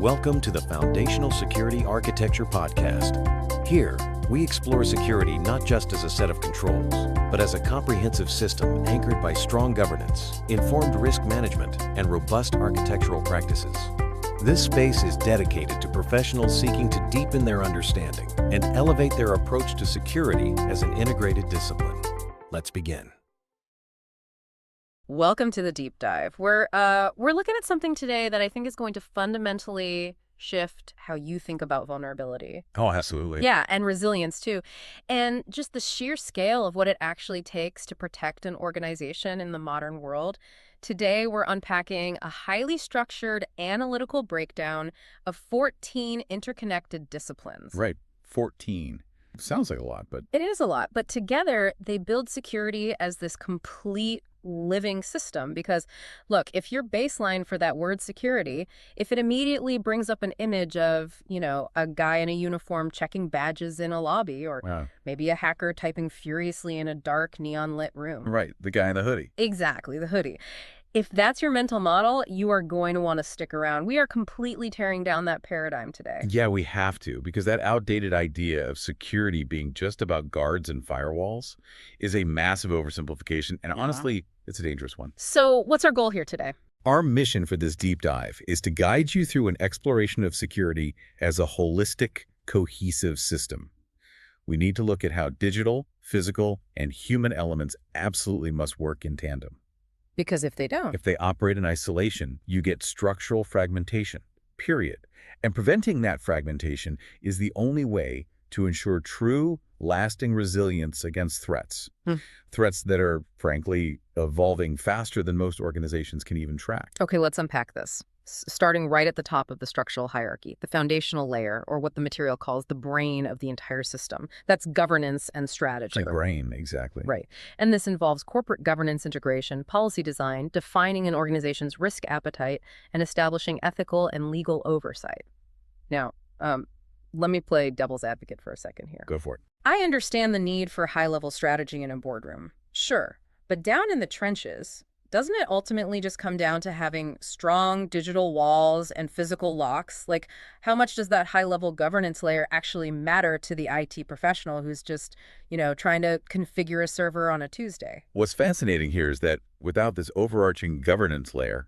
Welcome to the Foundational Security Architecture Podcast. Here, we explore security not just as a set of controls, but as a comprehensive system anchored by strong governance, informed risk management, and robust architectural practices. This space is dedicated to professionals seeking to deepen their understanding and elevate their approach to security as an integrated discipline. Let's begin. Welcome to the deep dive. We're looking at something today that I think is going to fundamentally shift how you think about vulnerability. Oh, absolutely. Yeah, and resilience too. And just the sheer scale of what it actually takes to protect an organization in the modern world. Today, we're unpacking a highly structured analytical breakdown of 14 interconnected disciplines. Right. 14. Sounds like a lot, but... It is a lot, but together they build security as this complete living system. Because, look, if your baseline for that word security, if it immediately brings up an image of, a guy in a uniform checking badges in a lobby, or maybe a hacker typing furiously in a dark neon-lit room. Right, the guy in the hoodie. Exactly, the hoodie. If that's your mental model, you are going to want to stick around. We are completely tearing down that paradigm today. Yeah, we have to, because that outdated idea of security being just about guards and firewalls is a massive oversimplification, and honestly, it's a dangerous one. So what's our goal here today? Our mission for this deep dive is to guide you through an exploration of security as a holistic, cohesive system. We need to look at how digital, physical, and human elements absolutely must work in tandem. Because if they don't... If they operate in isolation, you get structural fragmentation, period. And preventing that fragmentation is the only way to ensure true, lasting resilience against threats. Threats that are, frankly, evolving faster than most organizations can even track. Okay, let's unpack this. Starting right at the top of the structural hierarchy, the foundational layer, or what the material calls the brain of the entire system. That's governance and strategy. The brain, exactly. Right. And this involves corporate governance integration, policy design, defining an organization's risk appetite, and establishing ethical and legal oversight. Now, let me play devil's advocate for a second here. Go for it. I understand the need for high-level strategy in a boardroom. Sure. But down in the trenches, doesn't it ultimately just come down to having strong digital walls and physical locks? Like, how much does that high-level governance layer actually matter to the IT professional who's just, trying to configure a server on a Tuesday? What's fascinating here is that without this overarching governance layer,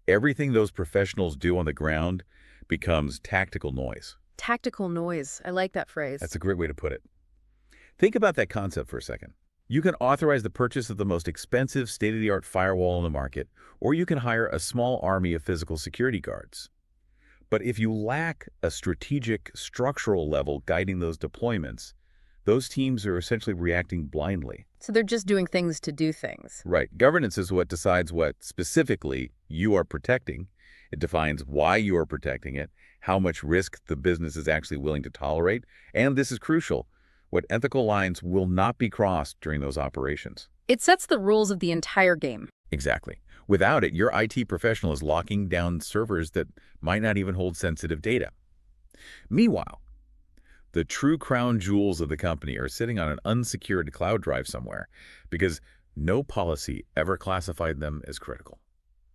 everything those professionals do on the ground becomes tactical noise. Tactical noise. I like that phrase. That's a great way to put it. Think about that concept for a second. You can authorize the purchase of the most expensive state-of-the-art firewall on the market, or you can hire a small army of physical security guards. But if you lack a strategic, structural level guiding those deployments, those teams are essentially reacting blindly. So they're just doing things to do things. Right. Governance is what decides what specifically you are protecting. It defines why you are protecting it, how much risk the business is actually willing to tolerate, and this is crucial, what ethical lines will not be crossed during those operations. It sets the rules of the entire game. Exactly. Without it, your IT professional is locking down servers that might not even hold sensitive data. Meanwhile, the true crown jewels of the company are sitting on an unsecured cloud drive somewhere because no policy ever classified them as critical.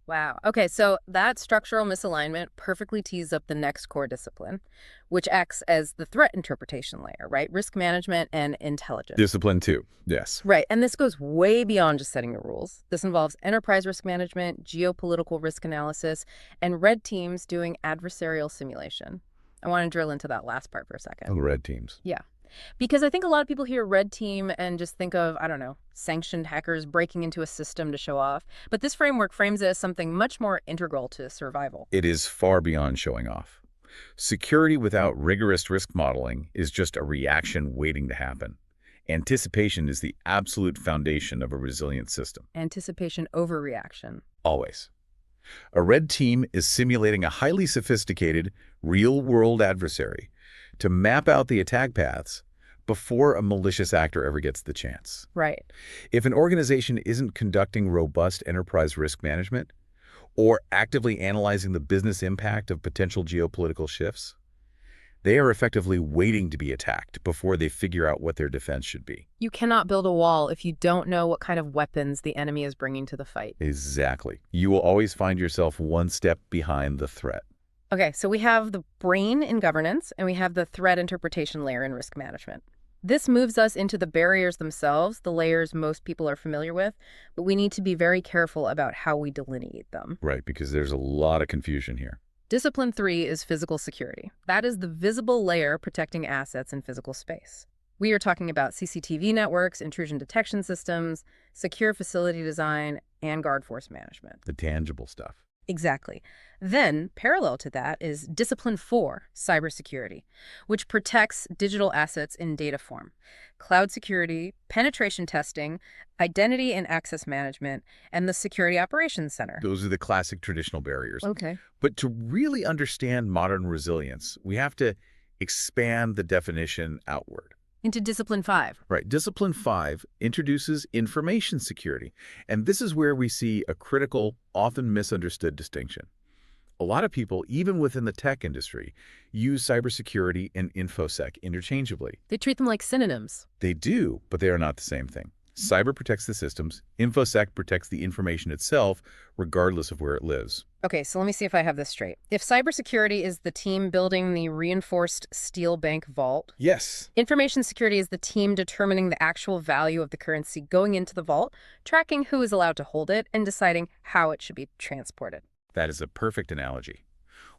Wow. Okay, so that structural misalignment perfectly tees up the next core discipline, which acts as the threat interpretation layer, right? Risk management and intelligence. Discipline 2, yes. Right, and this goes way beyond just setting the rules. This involves enterprise risk management, geopolitical risk analysis, and red teams doing adversarial simulation. I want to drill into that last part for a second. Oh, red teams. Yeah. Because I think a lot of people hear red team and just think of, sanctioned hackers breaking into a system to show off. But this framework frames it as something much more integral to survival. It is far beyond showing off. Security without rigorous risk modeling is just a reaction waiting to happen. Anticipation is the absolute foundation of a resilient system. Anticipation over reaction. Always. A red team is simulating a highly sophisticated, real-world adversary to map out the attack paths before a malicious actor ever gets the chance. Right. If an organization isn't conducting robust enterprise risk management or actively analyzing the business impact of potential geopolitical shifts, they are effectively waiting to be attacked before they figure out what their defense should be. You cannot build a wall if you don't know what kind of weapons the enemy is bringing to the fight. Exactly. You will always find yourself one step behind the threat. Okay, so we have the brain in governance, and we have the threat interpretation layer in risk management. This moves us into the barriers themselves, the layers most people are familiar with, but we need to be very careful about how we delineate them. Right, because there's a lot of confusion here. Discipline 3 is physical security. That is the visible layer protecting assets in physical space. We are talking about CCTV networks, intrusion detection systems, secure facility design, and guard force management. The tangible stuff. Exactly. Then, parallel to that is Discipline 4, cybersecurity, which protects digital assets in data form, cloud security, penetration testing, identity and access management, and the Security Operations Center. Those are the classic traditional barriers. Okay. But to really understand modern resilience, we have to expand the definition outward. Into Discipline 5. Right. Discipline 5 introduces information security. And this is where we see a critical, often misunderstood distinction. A lot of people, even within the tech industry, use cybersecurity and InfoSec interchangeably. They treat them like synonyms. They do, but they are not the same thing. Cyber protects the systems. InfoSec protects the information itself, regardless of where it lives. Okay, so let me see if I have this straight. If cybersecurity is the team building the reinforced steel bank vault, Yes. information security is the team determining the actual value of the currency going into the vault, tracking who is allowed to hold it, and deciding how it should be transported. That is a perfect analogy.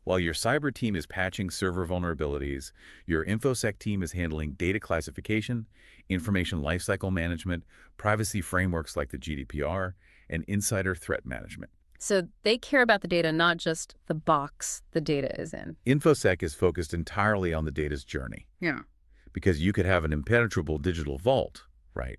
While your cyber team is patching server vulnerabilities, your InfoSec team is handling data classification, information lifecycle management, privacy frameworks like the GDPR, and insider threat management. So they care about the data, not just the box the data is in. InfoSec is focused entirely on the data's journey. Yeah. Because you could have an impenetrable digital vault, right?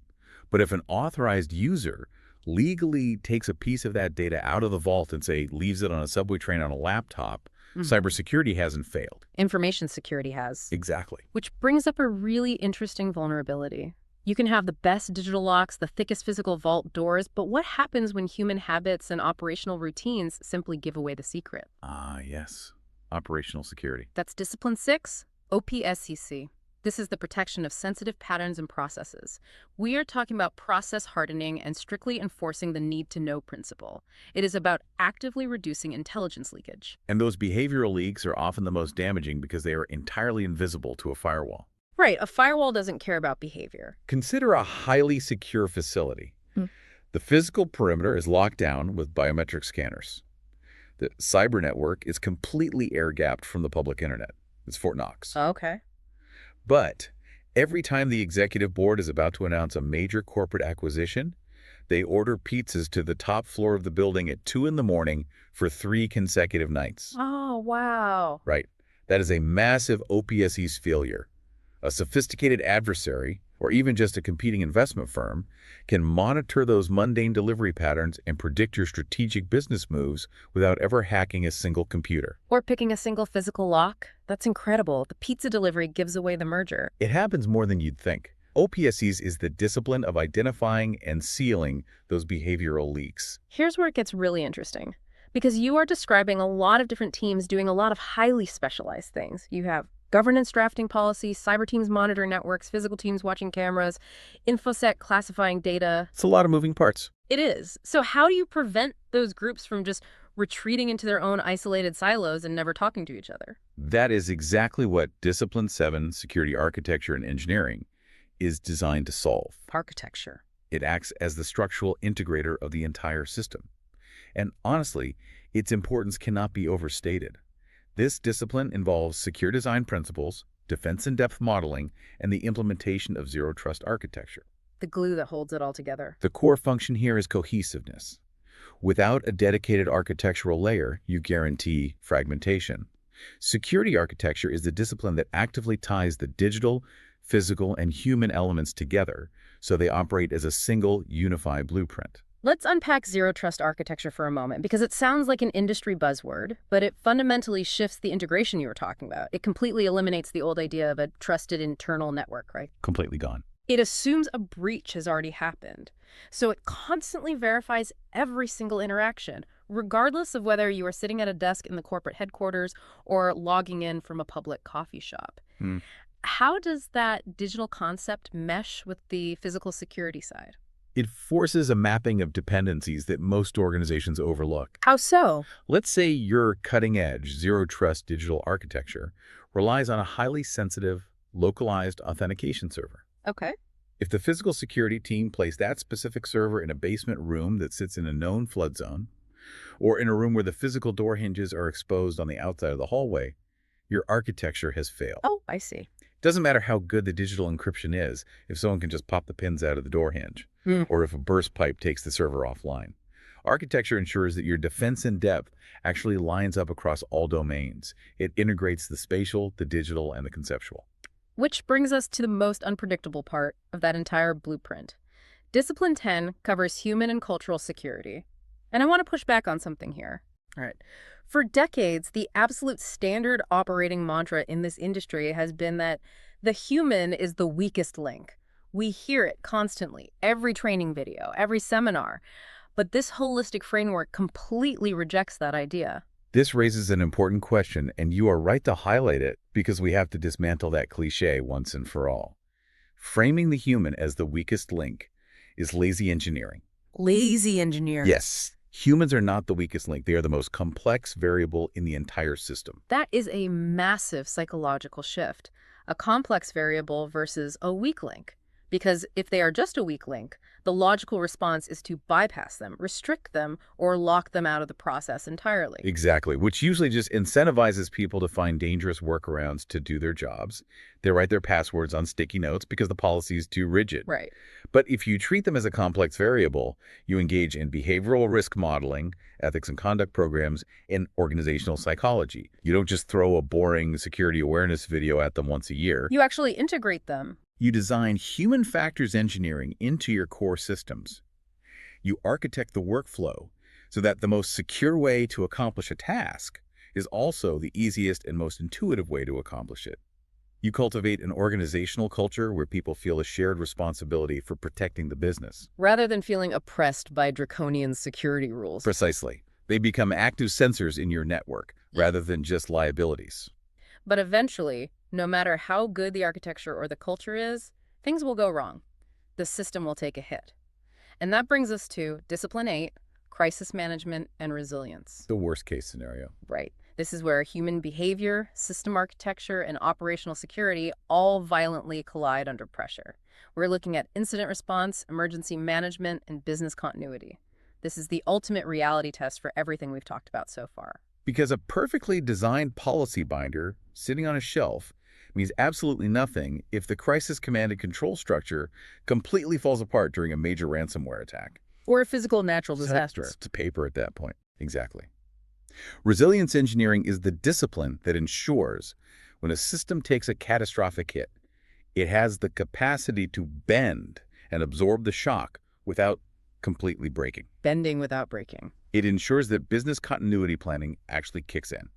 But if an authorized user legally takes a piece of that data out of the vault and, say, leaves it on a subway train on a laptop, cybersecurity hasn't failed. Information security has. Exactly. Which brings up a really interesting vulnerability. You can have the best digital locks, the thickest physical vault doors, but what happens when human habits and operational routines simply give away the secret? Ah, yes. Operational security. That's Discipline 6, OPSEC. This is the protection of sensitive patterns and processes. We are talking about process hardening and strictly enforcing the need-to-know principle. It is about actively reducing intelligence leakage. And those behavioral leaks are often the most damaging because they are entirely invisible to a firewall. Right, a firewall doesn't care about behavior. Consider a highly secure facility. The physical perimeter is locked down with biometric scanners. The cyber network is completely air-gapped from the public internet. It's Fort Knox. Okay. But every time the executive board is about to announce a major corporate acquisition, they order pizzas to the top floor of the building at 2 in the morning for 3 consecutive nights. Oh, wow. Right. That is a massive OPSE's failure. A sophisticated adversary, or even just a competing investment firm, can monitor those mundane delivery patterns and predict your strategic business moves without ever hacking a single computer. Or picking a single physical lock. That's incredible. The pizza delivery gives away the merger. It happens more than you'd think. OPSEs is the discipline of identifying and sealing those behavioral leaks. Here's where it gets really interesting. Because you are describing a lot of different teams doing a lot of highly specialized things. You have governance drafting policies, cyber teams monitor networks, physical teams watching cameras, InfoSec classifying data. It's a lot of moving parts. It is. So how do you prevent those groups from just retreating into their own isolated silos and never talking to each other? That is exactly what Discipline 7, Security Architecture and Engineering, is designed to solve. Architecture. It acts as the structural integrator of the entire system. And honestly, its importance cannot be overstated. This discipline involves secure design principles, defense in-depth modeling, and the implementation of zero-trust architecture. The glue that holds it all together. The core function here is cohesiveness. Without a dedicated architectural layer, you guarantee fragmentation. Security architecture is the discipline that actively ties the digital, physical, and human elements together so they operate as a single, unified blueprint. Let's unpack zero-trust architecture for a moment, because it sounds like an industry buzzword, but it fundamentally shifts the integration you were talking about. It completely eliminates the old idea of a trusted internal network, right? Completely gone. It assumes a breach has already happened. So it constantly verifies every single interaction, regardless of whether you are sitting at a desk in the corporate headquarters or logging in from a public coffee shop. How does that digital concept mesh with the physical security side? It forces a mapping of dependencies that most organizations overlook. How so? Let's say your cutting-edge, zero-trust digital architecture relies on a highly sensitive, localized authentication server. Okay. If the physical security team placed that specific server in a basement room that sits in a known flood zone, or in a room where the physical door hinges are exposed on the outside of the hallway, your architecture has failed. Oh, I see. Doesn't matter how good the digital encryption is if someone can just pop the pins out of the door hinge, or if a burst pipe takes the server offline. Architecture ensures that your defense in depth actually lines up across all domains. It integrates the spatial, the digital, and the conceptual. Which brings us to the most unpredictable part of that entire blueprint. Discipline 10 covers human and cultural security. And I want to push back on something here. All right. For decades, the absolute standard operating mantra in this industry has been that the human is the weakest link. We hear it constantly, every training video, every seminar. But this holistic framework completely rejects that idea. This raises an important question, and you are right to highlight it because we have to dismantle that cliché once and for all. Framing the human as the weakest link is lazy engineering. Lazy engineering. Yes, humans are not the weakest link. They are the most complex variable in the entire system. That is a massive psychological shift, a complex variable versus a weak link. Because if they are just a weak link, the logical response is to bypass them, restrict them, or lock them out of the process entirely. Exactly, which usually just incentivizes people to find dangerous workarounds to do their jobs. They write their passwords on sticky notes because the policy is too rigid. Right. But if you treat them as a complex variable, you engage in behavioral risk modeling, ethics and conduct programs, and organizational psychology. You don't just throw a boring security awareness video at them once a year. You actually integrate them. You design human factors engineering into your core systems. You architect the workflow so that the most secure way to accomplish a task is also the easiest and most intuitive way to accomplish it. You cultivate an organizational culture where people feel a shared responsibility for protecting the business. Rather than feeling oppressed by draconian security rules. Precisely. They become active sensors in your network rather than just liabilities. But eventually, no matter how good the architecture or the culture is, things will go wrong. The system will take a hit. And that brings us to Discipline 8, crisis management and resilience. The worst case scenario. Right. This is where human behavior, system architecture, and operational security all violently collide under pressure. We're looking at incident response, emergency management, and business continuity. This is the ultimate reality test for everything we've talked about so far. Because a perfectly designed policy binder sitting on a shelf means absolutely nothing if the crisis command and control structure completely falls apart during a major ransomware attack. Or a physical natural disaster. It's paper at that point. Exactly. Resilience engineering is the discipline that ensures when a system takes a catastrophic hit, it has the capacity to bend and absorb the shock without completely breaking. Bending without breaking. It ensures that business continuity planning actually kicks in,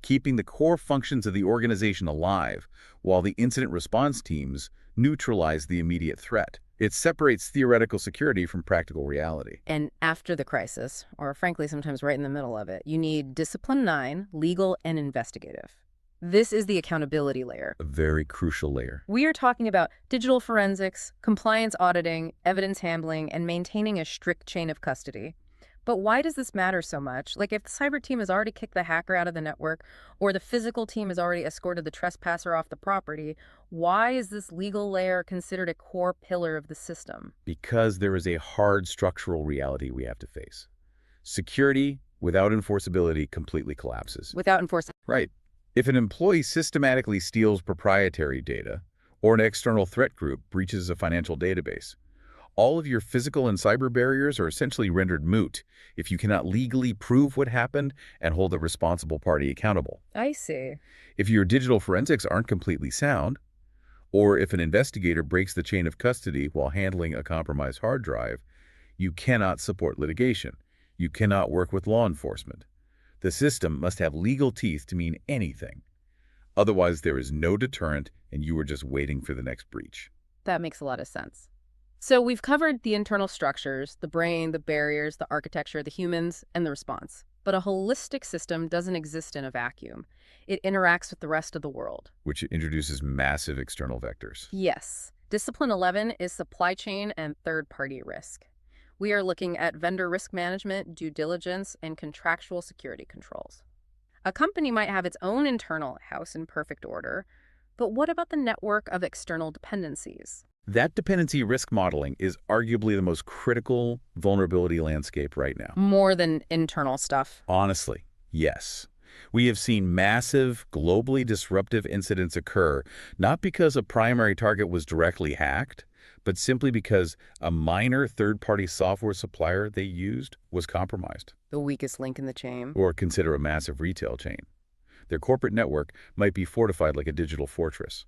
keeping the core functions of the organization alive while the incident response teams neutralize the immediate threat. It separates theoretical security from practical reality. And after the crisis, or frankly sometimes right in the middle of it, you need Discipline 9, legal and investigative. This is the accountability layer. A very crucial layer. We are talking about digital forensics, compliance auditing, evidence handling, and maintaining a strict chain of custody. But why does this matter so much? Like if the cyber team has already kicked the hacker out of the network, or the physical team has already escorted the trespasser off the property, why is this legal layer considered a core pillar of the system? Because there is a hard structural reality we have to face. Security without enforceability completely collapses. Without enforcement. Right. If an employee systematically steals proprietary data, or an external threat group breaches a financial database, all of your physical and cyber barriers are essentially rendered moot if you cannot legally prove what happened and hold the responsible party accountable. I see. If your digital forensics aren't completely sound, or if an investigator breaks the chain of custody while handling a compromised hard drive, you cannot support litigation. You cannot work with law enforcement. The system must have legal teeth to mean anything. Otherwise, there is no deterrent and you are just waiting for the next breach. That makes a lot of sense. So we've covered the internal structures, the brain, the barriers, the architecture, the humans, and the response. But a holistic system doesn't exist in a vacuum. It interacts with the rest of the world. Which introduces massive external vectors. Yes. Discipline 11 is supply chain and third-party risk. We are looking at vendor risk management, due diligence, and contractual security controls. A company might have its own internal house in perfect order, but what about the network of external dependencies? That dependency risk modeling is arguably the most critical vulnerability landscape right now. More than internal stuff. Honestly, yes. We have seen massive, globally disruptive incidents occur, not because a primary target was directly hacked, but simply because a minor third-party software supplier they used was compromised. The weakest link in the chain. Or consider a massive retail chain. Their corporate network might be fortified like a digital fortress.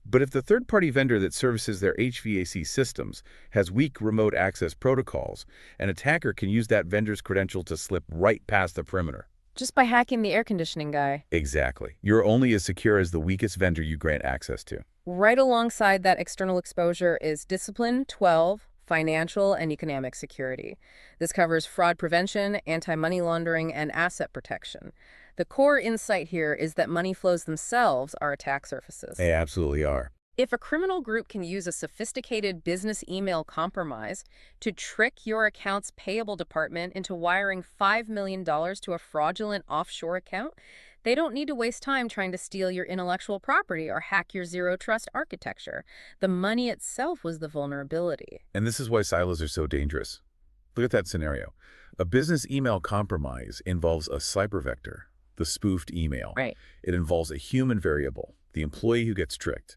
But if the third-party vendor that services their HVAC systems has weak remote access protocols, an attacker can use that vendor's credential to slip right past the perimeter. Just by hacking the air conditioning guy. Exactly. You're only as secure as the weakest vendor you grant access to. Right alongside that external exposure is Discipline 12, financial and economic security. This covers fraud prevention, anti-money laundering, and asset protection. The core insight here is that money flows themselves are attack surfaces. They absolutely are. If a criminal group can use a sophisticated business email compromise to trick your accounts payable department into wiring $5 million to a fraudulent offshore account, they don't need to waste time trying to steal your intellectual property or hack your zero-trust architecture. The money itself was the vulnerability. And this is why silos are so dangerous. Look at that scenario. A business email compromise involves a cyber vector, the spoofed email. Right. It involves a human variable, the employee who gets tricked.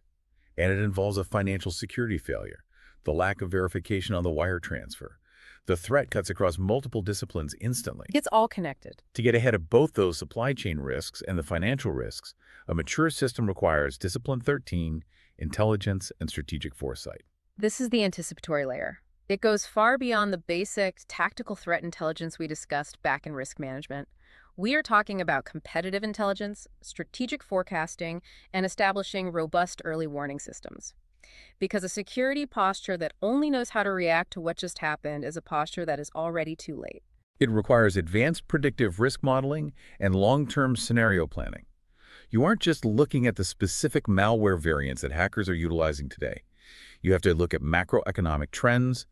And it involves a financial security failure, the lack of verification on the wire transfer. The threat cuts across multiple disciplines instantly. It's all connected. To get ahead of both those supply chain risks and the financial risks, a mature system requires Discipline 13, intelligence, and strategic foresight. This is the anticipatory layer. It goes far beyond the basic tactical threat intelligence we discussed back in risk management. We are talking about competitive intelligence, strategic forecasting, and establishing robust early warning systems. Because a security posture that only knows how to react to what just happened is a posture that is already too late. It requires advanced predictive risk modeling and long-term scenario planning. You aren't just looking at the specific malware variants that hackers are utilizing today. You have to look at macroeconomic trends,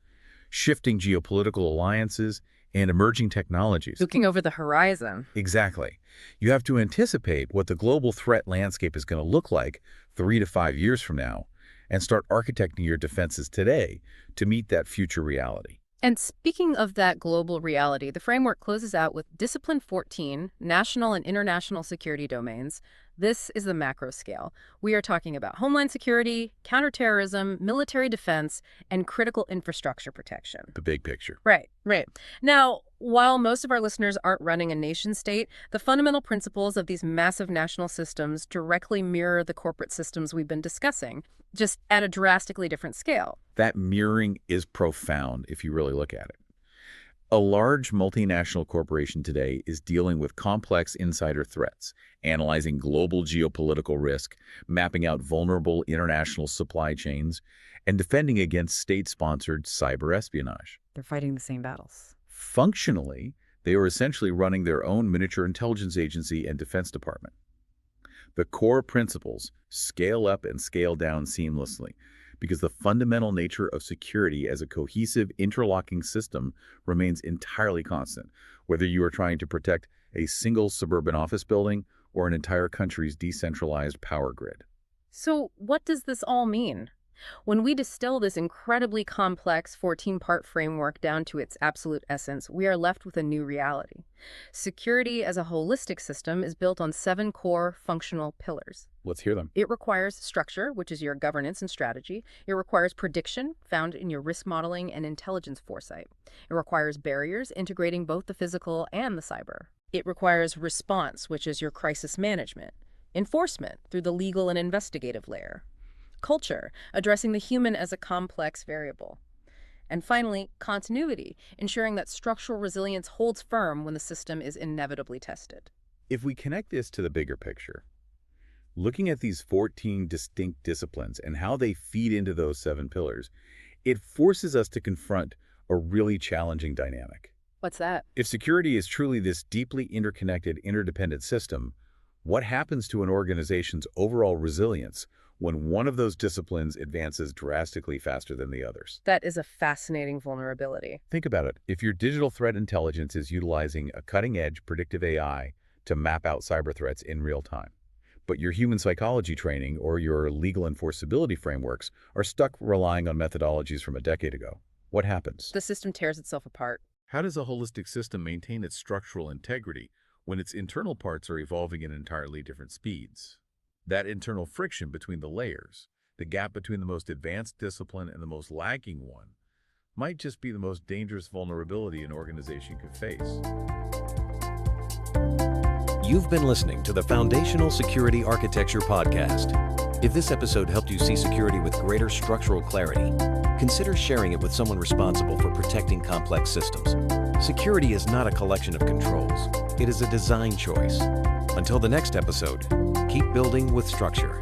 shifting geopolitical alliances, and emerging technologies. Looking over the horizon. Exactly. You have to anticipate what the global threat landscape is going to look like 3 to 5 years from now and start architecting your defenses today to meet that future reality. And speaking of that global reality, the framework closes out with Discipline 14, national and international security domains. This is the macro scale. We are talking about homeland security, counterterrorism, military defense, and critical infrastructure protection. The big picture. Right. Now, while most of our listeners aren't running a nation state, the fundamental principles of these massive national systems directly mirror the corporate systems we've been discussing, just at a drastically different scale. That mirroring is profound if you really look at it. A large multinational corporation today is dealing with complex insider threats, analyzing global geopolitical risk, mapping out vulnerable international supply chains, and defending against state-sponsored cyber espionage. They're fighting the same battles. Functionally, they are essentially running their own miniature intelligence agency and defense department. The core principles scale up and scale down seamlessly, because the fundamental nature of security as a cohesive, interlocking system remains entirely constant, whether you are trying to protect a single suburban office building or an entire country's decentralized power grid. So what does this all mean? When we distill this incredibly complex 14-part framework down to its absolute essence, we are left with a new reality. Security as a holistic system is built on 7 core functional pillars. Let's hear them. It requires structure, which is your governance and strategy. It requires prediction, found in your risk modeling and intelligence foresight. It requires barriers, integrating both the physical and the cyber. It requires response, which is your crisis management. Enforcement, through the legal and investigative layer. Culture, addressing the human as a complex variable. And finally, continuity, ensuring that structural resilience holds firm when the system is inevitably tested. If we connect this to the bigger picture, looking at these 14 distinct disciplines and how they feed into those 7 pillars, it forces us to confront a really challenging dynamic. What's that? If security is truly this deeply interconnected, interdependent system, what happens to an organization's overall resilience when one of those disciplines advances drastically faster than the others. That is a fascinating vulnerability. Think about it. If your digital threat intelligence is utilizing a cutting-edge predictive AI to map out cyber threats in real time, but your human psychology training or your legal enforceability frameworks are stuck relying on methodologies from a decade ago, what happens? The system tears itself apart. How does a holistic system maintain its structural integrity when its internal parts are evolving at entirely different speeds? That internal friction between the layers, the gap between the most advanced discipline and the most lagging one, might just be the most dangerous vulnerability an organization could face. You've been listening to the Foundational Security Architecture Podcast. If this episode helped you see security with greater structural clarity, consider sharing it with someone responsible for protecting complex systems. Security is not a collection of controls. It is a design choice. Until the next episode, keep building with structure.